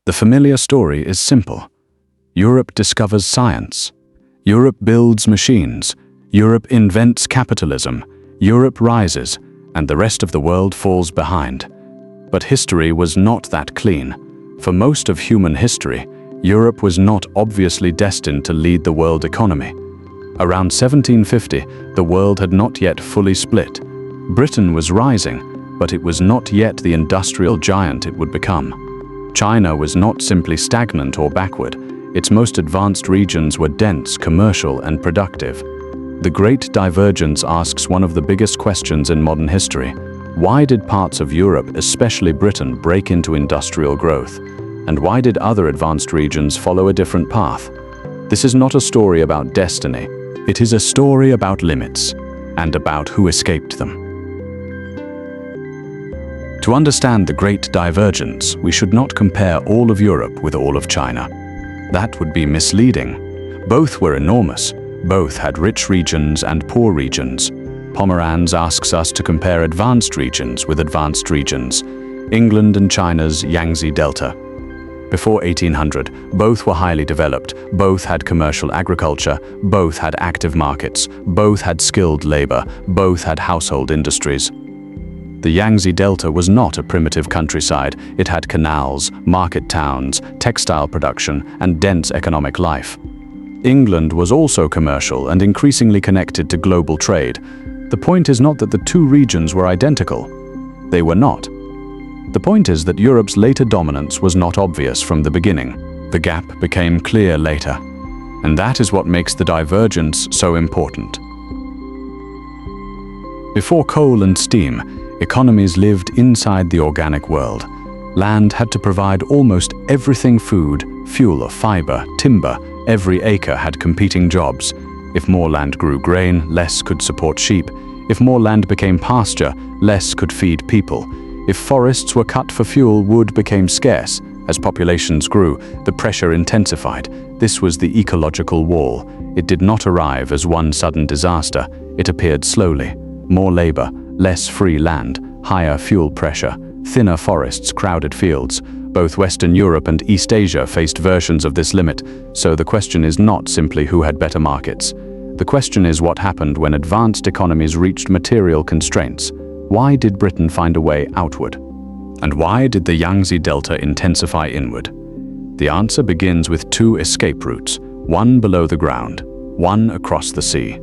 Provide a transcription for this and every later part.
The familiar story is simple. Europe discovers science. Europe builds machines. Europe invents capitalism. Europe rises, and the rest of the world falls behind. But history was not that clean. For most of human history, Europe was not obviously destined to lead the world economy. Around 1750, the world had not yet fully split. Britain was rising, but it was not yet the industrial giant it would become. China was not simply stagnant or backward. Its most advanced regions were dense, commercial, and productive. The Great Divergence asks one of the biggest questions in modern history. Why did parts of Europe, especially Britain, break into industrial growth? And why did other advanced regions follow a different path? This is not a story about destiny. It is a story about limits, and about who escaped them. To understand the Great Divergence, we should not compare all of Europe with all of China. That would be misleading. Both were enormous. Both had rich regions and poor regions. Pomeranz asks us to compare advanced regions with advanced regions. England and China's Yangzi Delta. Before 1800, both were highly developed, both had commercial agriculture, both had active markets, both had skilled labor, both had household industries. The Yangzi Delta was not a primitive countryside. It had canals, market towns, textile production, and dense economic life. England was also commercial and increasingly connected to global trade. The point is not that the two regions were identical. They were not. The point is that Europe's later dominance was not obvious from the beginning. The gap became clear later. And that is what makes the divergence so important. Before coal and steam, economies lived inside the organic world. Land had to provide almost everything: food, fuel or fiber, timber. Every acre had competing jobs. If more land grew grain, less could support sheep. If more land became pasture, less could feed people. If forests were cut for fuel, wood became scarce. As populations grew, the pressure intensified. This was the ecological wall. It did not arrive as one sudden disaster. It appeared slowly. More labor, less free land, higher fuel pressure, thinner forests, crowded fields. Both Western Europe and East Asia faced versions of this limit, so the question is not simply who had better markets. The question is what happened when advanced economies reached material constraints. Why did Britain find a way outward? And why did the Yangzi Delta intensify inward? The answer begins with two escape routes, one below the ground, one across the sea.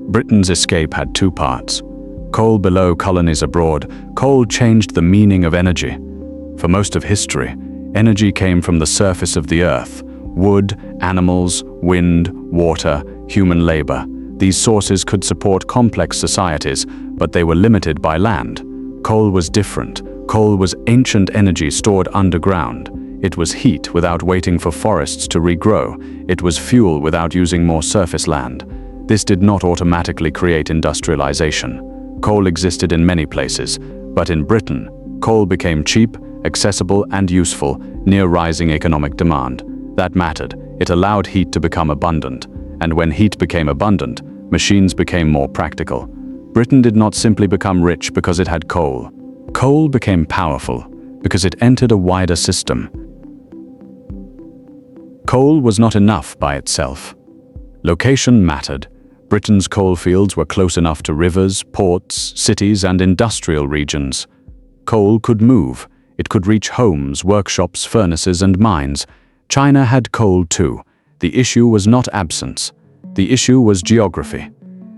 Britain's escape had two parts. Coal below, colonies abroad. Coal changed the meaning of energy. For most of history, energy came from the surface of the earth: wood, animals, wind, water, human labor. These sources could support complex societies, but they were limited by land. Coal was different. Coal was ancient energy stored underground. It was heat without waiting for forests to regrow. It was fuel without using more surface land. This did not automatically create industrialization. Coal existed in many places, but in Britain, coal became cheap, accessible, and useful near rising economic demand. That mattered. It allowed heat to become abundant. And when heat became abundant, machines became more practical. Britain did not simply become rich because it had coal. Coal became powerful because it entered a wider system. Coal was not enough by itself. Location mattered. Britain's coal fields were close enough to rivers, ports, cities, and industrial regions. Coal could move. It could reach homes, workshops, furnaces, and mines. China had coal too. The issue was not absence. The issue was geography.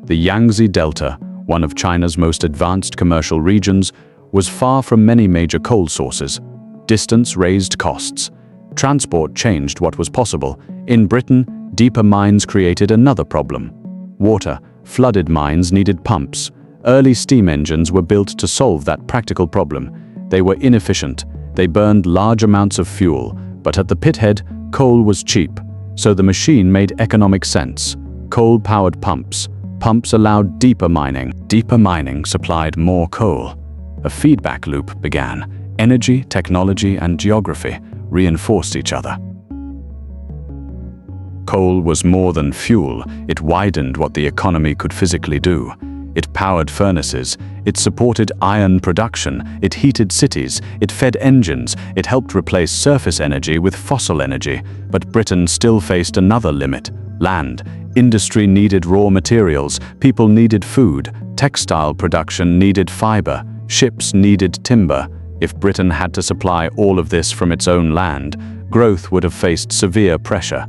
The Yangzi Delta, one of China's most advanced commercial regions, was far from many major coal sources. Distance raised costs. Transport changed what was possible. In Britain, deeper mines created another problem. Water, flooded mines needed pumps. Early steam engines were built to solve that practical problem. They were inefficient. They burned large amounts of fuel, but at the pithead, coal was cheap, so the machine made economic sense. Coal-powered pumps. Pumps allowed deeper mining. Deeper mining supplied more coal. A feedback loop began. Energy, technology, and geography reinforced each other. Coal was more than fuel. It widened what the economy could physically do. It powered furnaces, it supported iron production, it heated cities, it fed engines, it helped replace surface energy with fossil energy. But Britain still faced another limit: land. Industry needed raw materials, people needed food, textile production needed fiber, ships needed timber. If Britain had to supply all of this from its own land, growth would have faced severe pressure.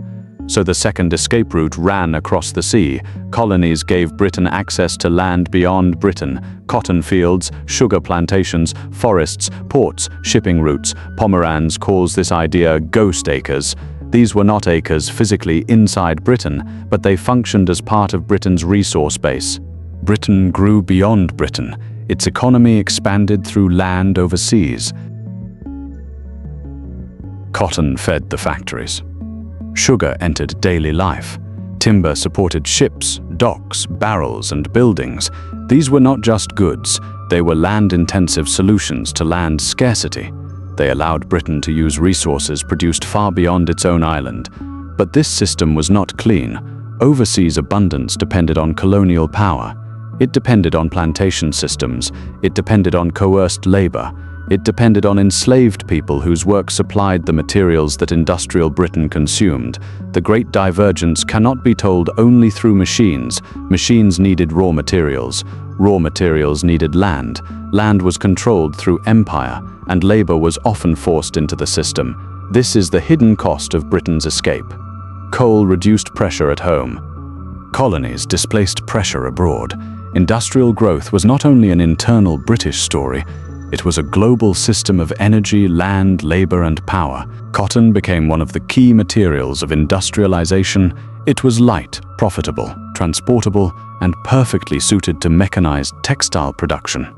So the second escape route ran across the sea. Colonies gave Britain access to land beyond Britain: cotton fields, sugar plantations, forests, ports, shipping routes. Pomeranz calls this idea ghost acres. These were not acres physically inside Britain, but they functioned as part of Britain's resource base. Britain grew beyond Britain. Its economy expanded through land overseas. Cotton fed the factories. Sugar entered daily life. Timber supported ships, docks, barrels, and buildings. These were not just goods, they were land-intensive solutions to land scarcity. They allowed Britain to use resources produced far beyond its own island. But this system was not clean. Overseas abundance depended on colonial power. It depended on plantation systems. It depended on coerced labor. It depended on enslaved people whose work supplied the materials that industrial Britain consumed. The Great Divergence cannot be told only through machines. Machines needed raw materials. Raw materials needed land. Land was controlled through empire, and labor was often forced into the system. This is the hidden cost of Britain's escape. Coal reduced pressure at home. Colonies displaced pressure abroad. Industrial growth was not only an internal British story, it was a global system of energy, land, labor, and power. Cotton became one of the key materials of industrialization. It was light, profitable, transportable, and perfectly suited to mechanized textile production.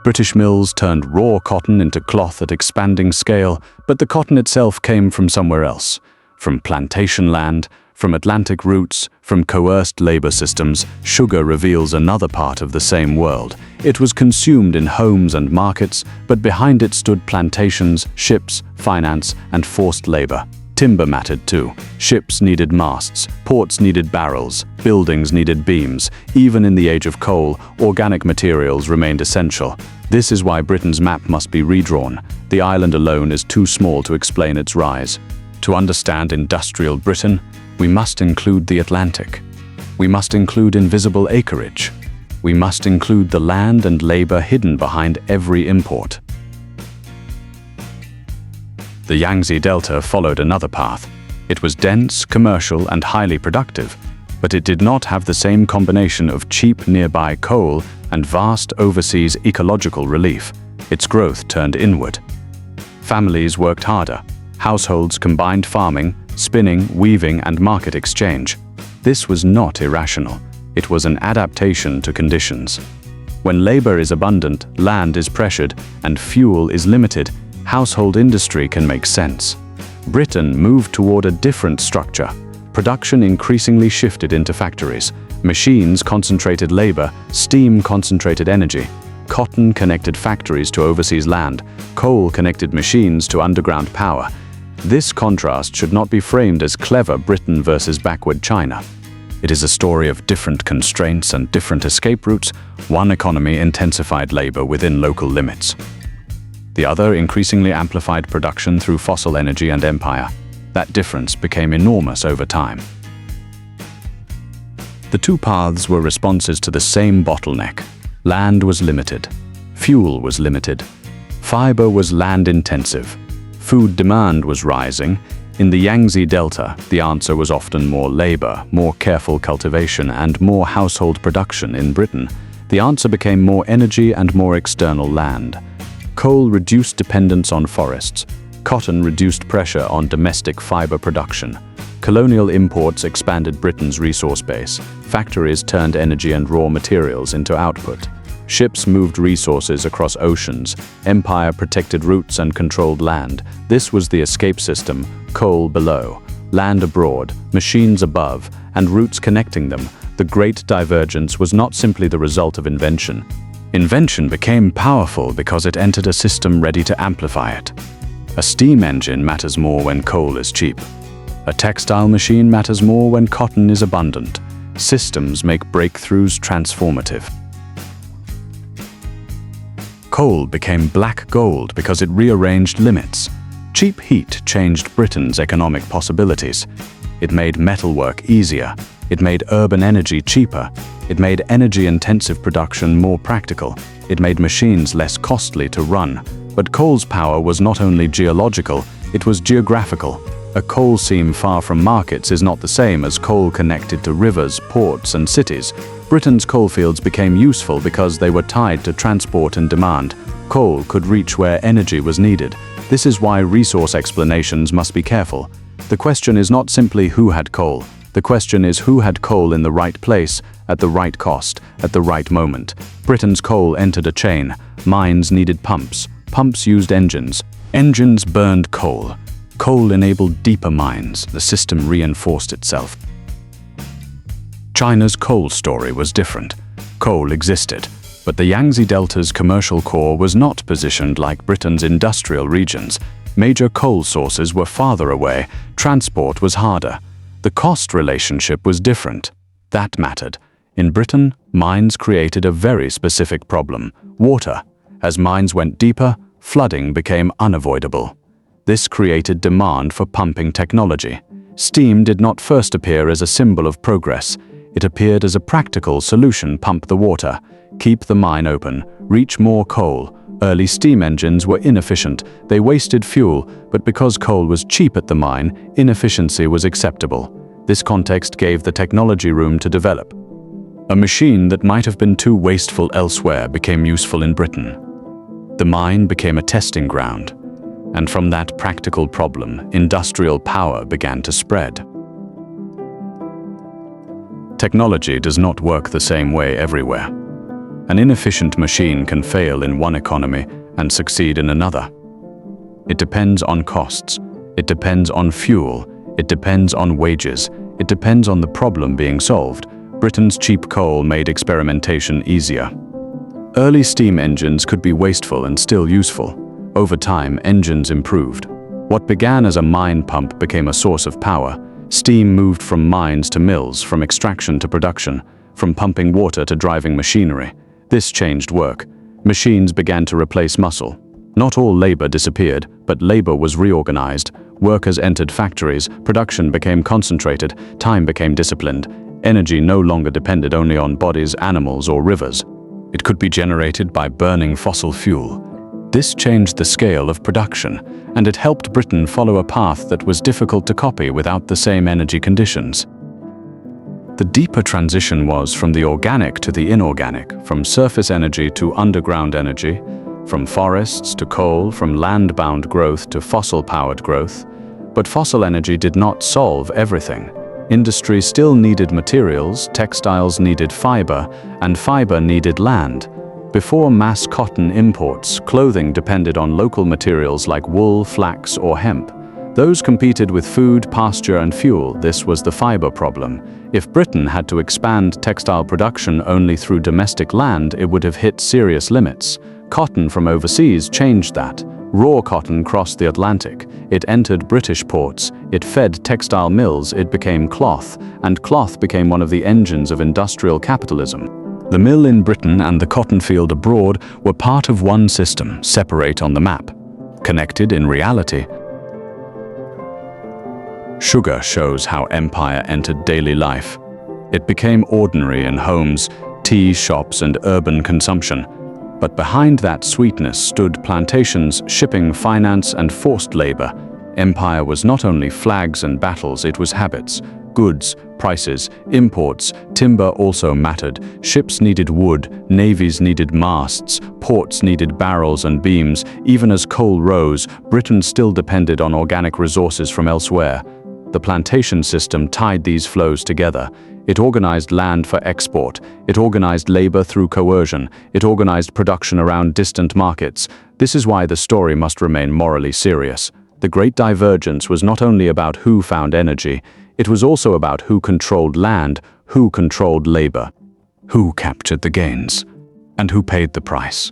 British mills turned raw cotton into cloth at expanding scale, but the cotton itself came from somewhere else. From plantation land, from Atlantic routes, from coerced labor systems. Sugar reveals another part of the same world. It was consumed in homes and markets, but behind it stood plantations, ships, finance, and forced labor. Timber mattered too. Ships needed masts, ports needed barrels, buildings needed beams. Even in the age of coal, organic materials remained essential. This is why Britain's map must be redrawn. The island alone is too small to explain its rise. To understand industrial Britain, we must include the Atlantic. We must include invisible acreage. We must include the land and labor hidden behind every import. The Yangzi Delta followed another path. It was dense, commercial, and highly productive, but it did not have the same combination of cheap nearby coal and vast overseas ecological relief. Its growth turned inward. Families worked harder. Households combined farming, spinning, weaving, and market exchange. This was not irrational. It was an adaptation to conditions. When labor is abundant, land is pressured, and fuel is limited, household industry can make sense. Britain moved toward a different structure. Production increasingly shifted into factories. Machines concentrated labor, steam concentrated energy. Cotton connected factories to overseas land. Coal connected machines to underground power. This contrast should not be framed as clever Britain versus backward China. It is a story of different constraints and different escape routes. One economy intensified labor within local limits. The other increasingly amplified production through fossil energy and empire. That difference became enormous over time. The two paths were responses to the same bottleneck. Land was limited. Fuel was limited. Fiber was land-intensive. Food demand was rising. In the Yangzi Delta, the answer was often more labor, more careful cultivation, and more household production. In Britain, the answer became more energy and more external land. Coal reduced dependence on forests. Cotton reduced pressure on domestic fiber production. Colonial imports expanded Britain's resource base. Factories turned energy and raw materials into output. Ships moved resources across oceans. Empire protected routes and controlled land. This was the escape system: coal below, land abroad, machines above, and routes connecting them. The Great Divergence was not simply the result of invention. Invention became powerful because it entered a system ready to amplify it. A steam engine matters more when coal is cheap. A textile machine matters more when cotton is abundant. Systems make breakthroughs transformative. Coal became black gold because it rearranged limits. Cheap heat changed Britain's economic possibilities. It made metalwork easier. It made urban energy cheaper. It made energy-intensive production more practical. It made machines less costly to run. But coal's power was not only geological, it was geographical. A coal seam far from markets is not the same as coal connected to rivers, ports, and cities. Britain's coalfields became useful because they were tied to transport and demand. Coal could reach where energy was needed. This is why resource explanations must be careful. The question is not simply who had coal. The question is who had coal in the right place, at the right cost, at the right moment. Britain's coal entered a chain. Mines needed pumps. Pumps used engines. Engines burned coal. Coal enabled deeper mines. The system reinforced itself. China's coal story was different. Coal existed, but the Yangzi Delta's commercial core was not positioned like Britain's industrial regions. Major coal sources were farther away. Transport was harder. The cost relationship was different. That mattered. In Britain, mines created a very specific problem: water. As mines went deeper, flooding became unavoidable. This created demand for pumping technology. Steam did not first appear as a symbol of progress. It appeared as a practical solution: pump the water, keep the mine open, reach more coal. Early steam engines were inefficient. They wasted fuel, but because coal was cheap at the mine, inefficiency was acceptable. This context gave the technology room to develop. A machine that might have been too wasteful elsewhere became useful in Britain. The mine became a testing ground. And from that practical problem, industrial power began to spread. Technology does not work the same way everywhere. An inefficient machine can fail in one economy and succeed in another. It depends on costs. It depends on fuel. It depends on wages. It depends on the problem being solved. Britain's cheap coal made experimentation easier. Early steam engines could be wasteful and still useful. Over time, engines improved. What began as a mine pump became a source of power. Steam moved from mines to mills, from extraction to production, from pumping water to driving machinery. This changed work. Machines began to replace muscle. Not all labor disappeared, but labor was reorganized. Workers entered factories, production became concentrated, time became disciplined. Energy no longer depended only on bodies, animals, or rivers. It could be generated by burning fossil fuel. This changed the scale of production, and it helped Britain follow a path that was difficult to copy without the same energy conditions. The deeper transition was from the organic to the inorganic, from surface energy to underground energy, from forests to coal, from land-bound growth to fossil-powered growth. But fossil energy did not solve everything. Industry still needed materials, textiles needed fiber, and fiber needed land. Before mass cotton imports, clothing depended on local materials like wool, flax, or hemp. Those competed with food, pasture, and fuel. This was the fiber problem. If Britain had to expand textile production only through domestic land, it would have hit serious limits. Cotton from overseas changed that. Raw cotton crossed the Atlantic. It entered British ports. It fed textile mills. It became cloth, and cloth became one of the engines of industrial capitalism. The mill in Britain and the cotton field abroad were part of one system, separate on the map, connected in reality. Sugar shows how empire entered daily life. It became ordinary in homes, tea shops, and urban consumption. But behind that sweetness stood plantations, shipping, finance, and forced labor. Empire was not only flags and battles, it was habits. Goods, prices, imports, timber also mattered. Ships needed wood, navies needed masts, ports needed barrels and beams. Even as coal rose, Britain still depended on organic resources from elsewhere. The plantation system tied these flows together. It organized land for export. It organized labor through coercion. It organized production around distant markets. This is why the story must remain morally serious. The Great Divergence was not only about who found energy, it was also about who controlled land, who controlled labor, who captured the gains, and who paid the price.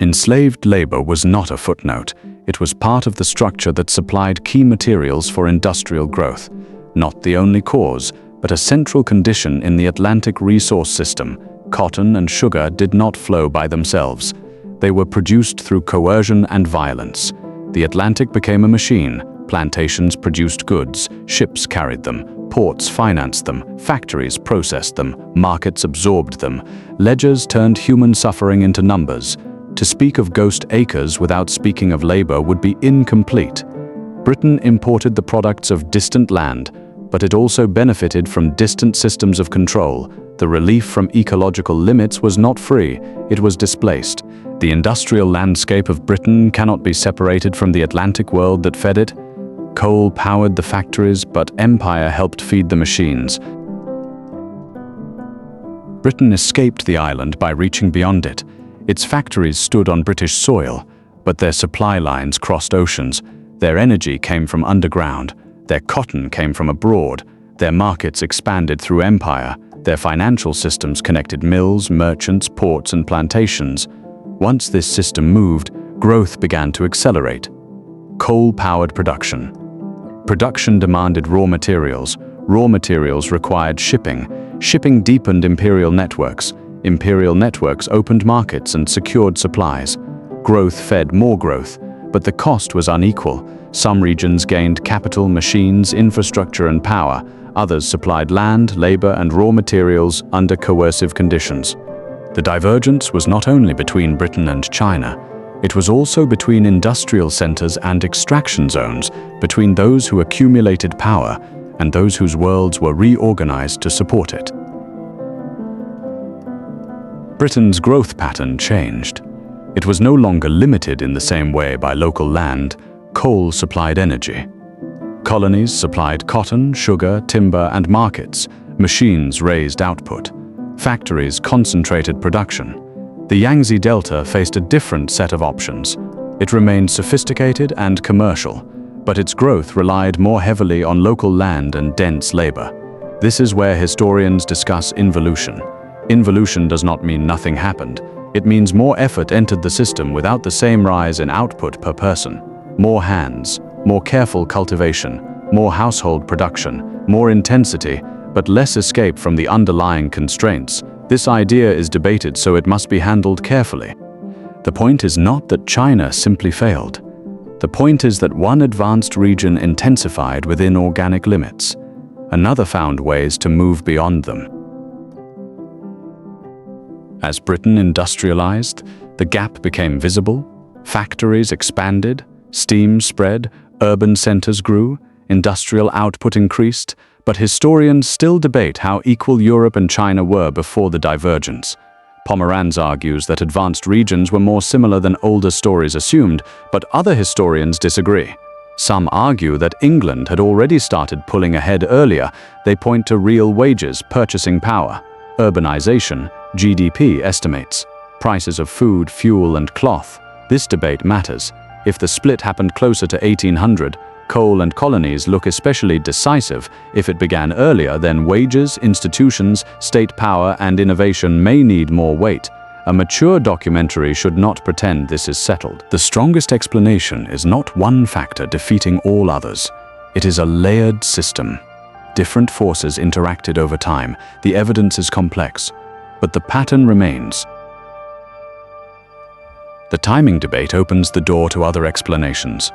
Enslaved labor was not a footnote. It was part of the structure that supplied key materials for industrial growth. Not the only cause, but a central condition in the Atlantic resource system. cotton and sugar did not flow by themselves. They were produced through coercion and violence. The Atlantic became a machine. Plantations produced goods, ships carried them, ports financed them, factories processed them, markets absorbed them. Ledgers turned human suffering into numbers. To speak of ghost acres without speaking of labor would be incomplete. Britain imported the products of distant land, but it also benefited from distant systems of control. The relief from ecological limits was not free, it was displaced. The industrial landscape of Britain cannot be separated from the Atlantic world that fed it. Coal powered the factories, but empire helped feed the machines. Britain escaped the island by reaching beyond it. Its factories stood on British soil, but their supply lines crossed oceans. Their energy came from underground. Their cotton came from abroad. Their markets expanded through empire. Their financial systems connected mills, merchants, ports, and plantations. Once this system moved, growth began to accelerate. Coal-powered production. Production demanded raw materials. Raw materials required shipping. Shipping deepened imperial networks. Imperial networks opened markets and secured supplies. Growth fed more growth, but the cost was unequal. Some regions gained capital, machines, infrastructure, and power. Others supplied land, labor, and raw materials under coercive conditions. The divergence was not only between Britain and China. It was also between industrial centers and extraction zones, between those who accumulated power and those whose worlds were reorganized to support it. Britain's growth pattern changed. It was no longer limited in the same way by local land. Coal supplied energy. Colonies supplied cotton, sugar, timber, and markets. Machines raised output. Factories concentrated production. The Yangzi Delta faced a different set of options. It remained sophisticated and commercial, but its growth relied more heavily on local land and dense labor. This is where historians discuss involution. Involution does not mean nothing happened. It means more effort entered the system without the same rise in output per person. More hands, more careful cultivation, more household production, more intensity, but less escape from the underlying constraints. This idea is debated, so it must be handled carefully. The point is not that China simply failed. The point is that one advanced region intensified within organic limits. Another found ways to move beyond them. As Britain industrialized, the gap became visible. Factories expanded, steam spread, urban centers grew, industrial output increased, but historians still debate how equal Europe and China were before the divergence. Pomeranz argues that advanced regions were more similar than older stories assumed, but other historians disagree. Some argue that England had already started pulling ahead earlier. They point to real wages, purchasing power, urbanization, GDP estimates, prices of food, fuel, and cloth. This debate matters. If the split happened closer to 1800, coal and colonies look especially decisive. If it began earlier, then wages, institutions, state power, and innovation may need more weight. A mature documentary should not pretend this is settled. The strongest explanation is not one factor defeating all others. It is a layered system. Different forces interacted over time. The evidence is complex, but the pattern remains. The timing debate opens the door to other explanations.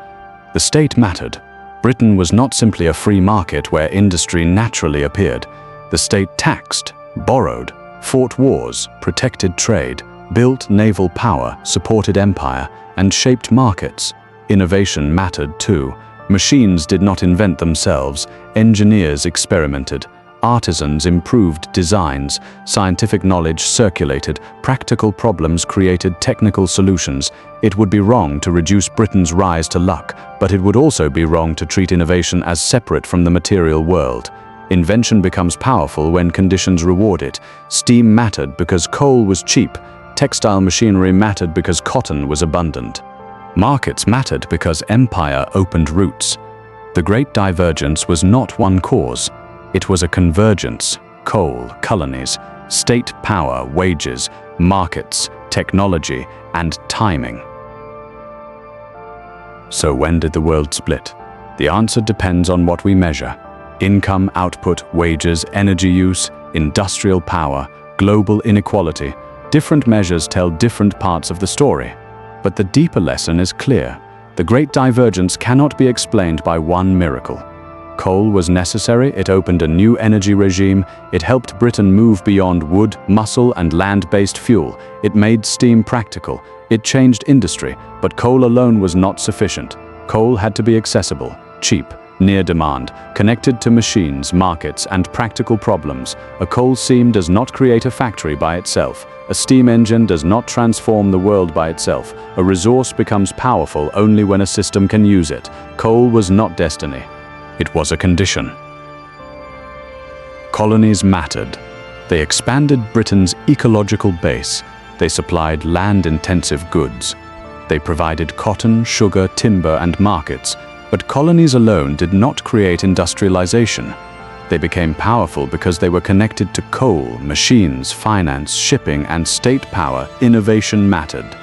The state mattered. Britain was not simply a free market where industry naturally appeared. The state taxed, borrowed, fought wars, protected trade, built naval power, supported empire, and shaped markets. Innovation mattered too. Machines did not invent themselves. Engineers experimented. Artisans improved designs. Scientific knowledge circulated. Practical problems created technical solutions. It would be wrong to reduce Britain's rise to luck, but it would also be wrong to treat innovation as separate from the material world. Invention becomes powerful when conditions reward it. Steam mattered because coal was cheap. Textile machinery mattered because cotton was abundant. Markets mattered because empire opened routes. The Great Divergence was not one cause. It was a convergence: coal, colonies, state power, wages, markets, technology, and timing. So when did the world split? The answer depends on what we measure. Income, output, wages, energy use, industrial power, global inequality. Different measures tell different parts of the story. But the deeper lesson is clear. The Great Divergence cannot be explained by one miracle. Coal was necessary, it opened a new energy regime, it helped Britain move beyond wood, muscle, and land-based fuel, it made steam practical, it changed industry, but coal alone was not sufficient. Coal had to be accessible, cheap, near demand, connected to machines, markets, and practical problems. A coal seam does not create a factory by itself. A steam engine does not transform the world by itself. A resource becomes powerful only when a system can use it. Coal was not destiny. It was a condition. Colonies mattered. They expanded Britain's ecological base. They supplied land-intensive goods. They provided cotton, sugar, timber, and markets. But colonies alone did not create industrialization. They became powerful because they were connected to coal, machines, finance, shipping, and state power. Innovation mattered.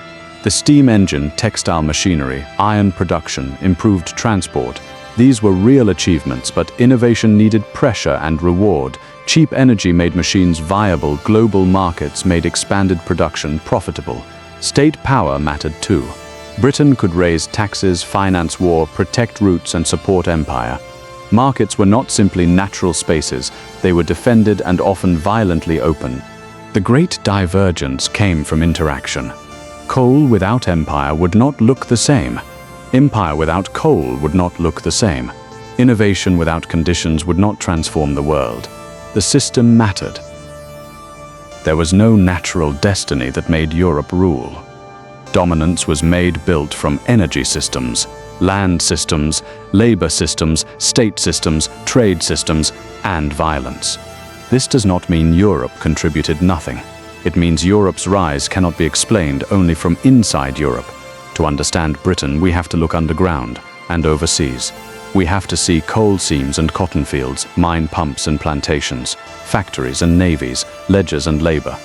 The steam engine, textile machinery, iron production, improved transport. These were real achievements, but innovation needed pressure and reward. Cheap energy made machines viable, global markets made expanded production profitable. State power mattered too. Britain could raise taxes, finance war, protect roots, and support empire. Markets were not simply natural spaces, they were defended and often violently open. The Great Divergence came from interaction. Coal without empire would not look the same. Empire without coal would not look the same. Innovation without conditions would not transform the world. The system mattered. There was no natural destiny that made Europe rule. Dominance was built from energy systems, land systems, labor systems, state systems, trade systems, and violence. This does not mean Europe contributed nothing. It means Europe's rise cannot be explained only from inside Europe. To understand Britain, we have to look underground and overseas. We have to see coal seams and cotton fields, mine pumps and plantations, factories and navies, ledgers and labor.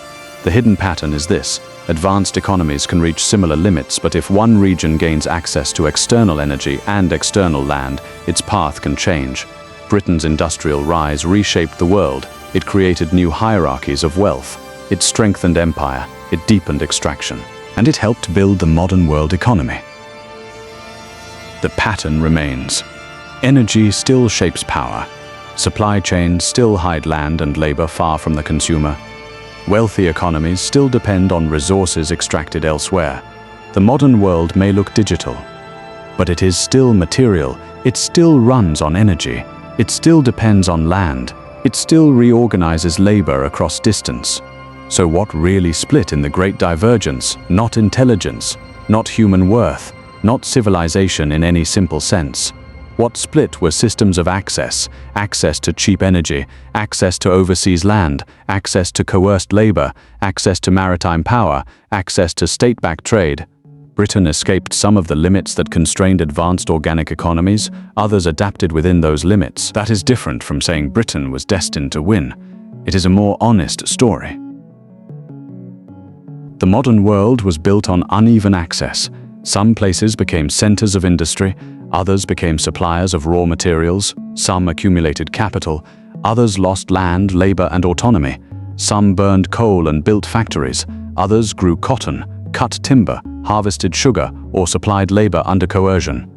The hidden pattern is this: advanced economies can reach similar limits, but if one region gains access to external energy and external land, its path can change. Britain's industrial rise reshaped the world. It created new hierarchies of wealth. It strengthened empire. It deepened extraction. And it helped build the modern world economy. The pattern remains. Energy still shapes power. Supply chains still hide land and labor far from the consumer. Wealthy economies still depend on resources extracted elsewhere. The modern world may look digital, but it is still material. It still runs on energy. It still depends on land. It still reorganizes labor across distance. So what really split in the Great Divergence? Not intelligence, not human worth, not civilization in any simple sense. What split were systems of access to cheap energy, access to overseas land, access to coerced labor, access to maritime power, access to state-backed trade. Britain escaped some of the limits that constrained advanced organic economies, others adapted within those limits. That is different from saying Britain was destined to win. It is a more honest story. The modern world was built on uneven access. Some places became centers of industry, others became suppliers of raw materials, some accumulated capital, others lost land, labor, and autonomy. Some burned coal and built factories, others grew cotton, cut timber, harvested sugar, or supplied labor under coercion.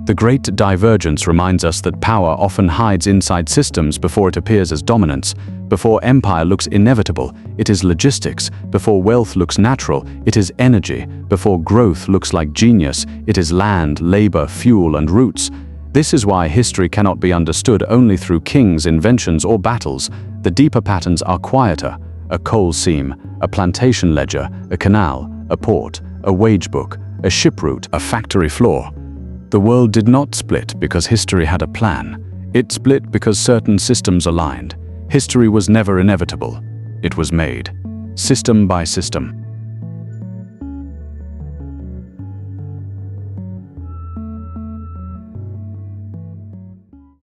The Great Divergence reminds us that power often hides inside systems before it appears as dominance. Before empire looks inevitable, it is logistics. Before wealth looks natural, it is energy. Before growth looks like genius, it is land, labor, fuel, and roots. This is why history cannot be understood only through kings, inventions, or battles. The deeper patterns are quieter: a coal seam, a plantation ledger, a canal, a port, a wage book, a ship route, a factory floor. The world did not split because history had a plan. It split because certain systems aligned. History was never inevitable. It was made, system by system.